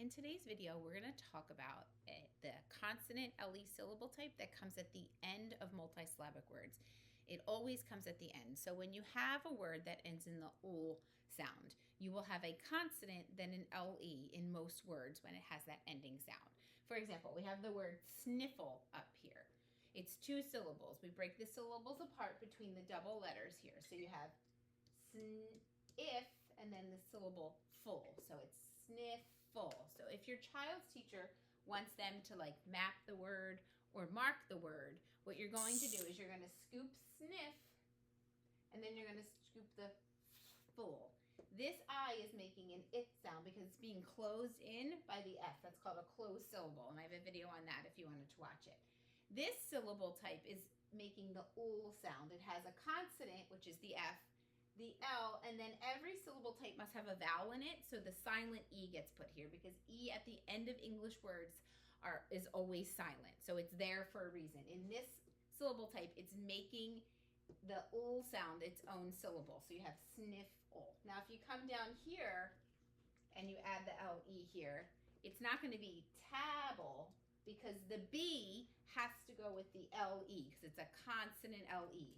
In today's video, we're going to talk about the consonant LE syllable type that comes at the end of multisyllabic words. It always comes at the end. So when you have a word that ends in the ul sound, you will have a consonant, then an LE in most words when it has that ending sound. For example, we have the word sniffle up here. It's two syllables. We break the syllables apart between the double letters here. So you have if and then the syllable full. So it's sniffle. So if your child's teacher wants them to like map the word or mark the word, what you're going to do is you're going to scoop sniff and then you're going to scoop the full. This I is making an it sound because it's being closed in by the F. That's called a closed syllable, and I have a video on that if you wanted to watch it. This syllable type is making the ul sound. It has a consonant, which is the F, the L, and then every syllable type must have a vowel in it, so the silent E gets put here because E at the end of English words is always silent, so it's there for a reason. In this syllable type, it's making the ul sound its own syllable, so you have sniff-ul. Now if you come down here and you add the LE here, it's not going to be tabble because the B has to go with the LE because it's a consonant LE.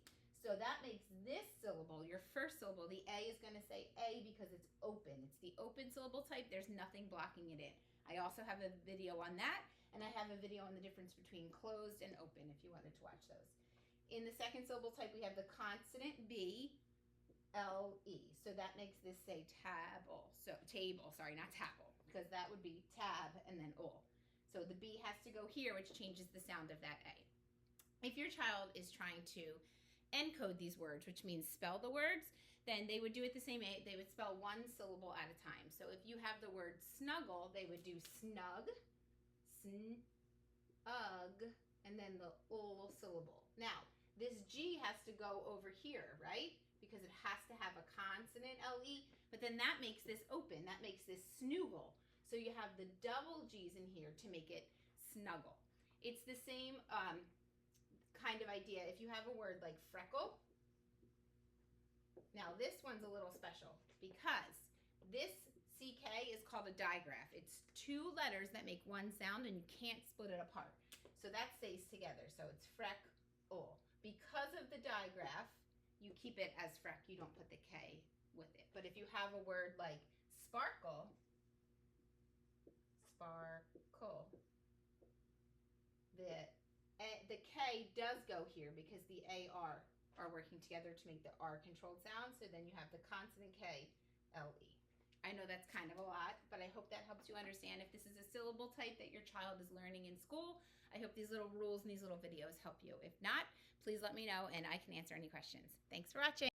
So that makes this syllable, your first syllable, the A is going to say A because it's open. It's the open syllable type. There's nothing blocking it in. I also have a video on that, and I have a video on the difference between closed and open if you wanted to watch those. In the second syllable type, we have the consonant B, L-E. So that makes this say table. So table, sorry, not table, because that would be tab and then ul. So the B has to go here, which changes the sound of that A. If your child is trying to encode these words, which means spell the words, then they would do it the same way. They would spell one syllable at a time. So if you have the word snuggle, they would do snug, snug, and then the ul syllable. Now, this G has to go over here, right? Because it has to have a consonant LE, but then that makes this open. That makes this snoogle. So you have the double G's in here to make it snuggle. It's the same kind of idea if you have a word like freckle. Now this one's a little special because this CK is called a digraph. It's two letters that make one sound and you can't split it apart. So that stays together. So it's freck-ul. Because of the digraph, you keep it as freck. You don't put the K with it. But if you have a word like sparkle, sparkle, the K does go here because the AR are working together to make the R controlled sound. So then you have the consonant K, LE. I know that's kind of a lot, but I hope that helps you understand if this is a syllable type that your child is learning in school. I hope these little rules and these little videos help you. If not, please let me know and I can answer any questions. Thanks for watching.